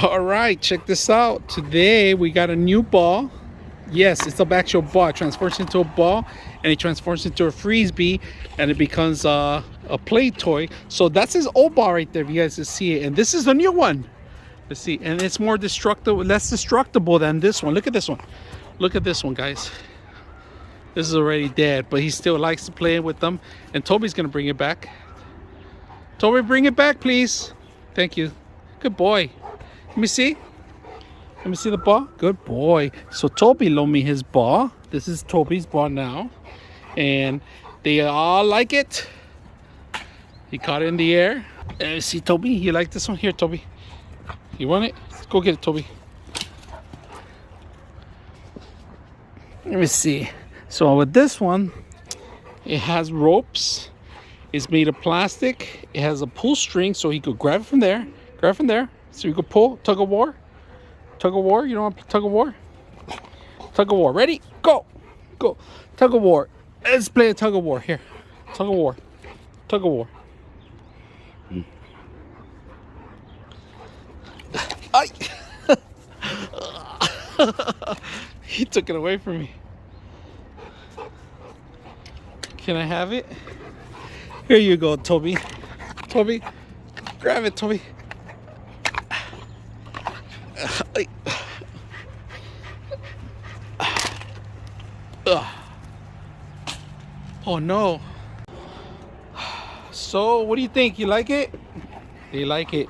All right, check this out. Today we got a new ball. Yes, it's an actual ball. It transforms into a ball, and it transforms into a frisbee, and it becomes a play toy. So that's his old ball right there. If you guys can see it, and this is the new one. Let's see, and it's more destructible, less destructible than this one. Look at this one. Look at this one, guys. This is already dead, but he still likes to play with them. And Toby's gonna bring it back. Toby, bring it back, please. Thank you. Good boy. Let me see. Let me see the ball. Good boy. So Toby loaned me his ball. This is Toby's ball now. And they all like it. He caught it in the air. See, Toby, you like this one? Here, Toby. You want it? Let's go get it, Toby. Let me see. So with this one, it has ropes. It's made of plastic. It has a pull string, so he could grab it from there. Grab it from there. So you could pull. Tug of war. Tug of war. You know what? Tug of war. Tug of war. Ready? Go. Go. Tug of war. Let's play a tug of war. Here. Tug of war. Tug of war. Ay. He took it away from me. Can I have it? Here you go, Toby. Toby, grab it, Toby. Oh no. So, what do you think? You like it? Do you like it?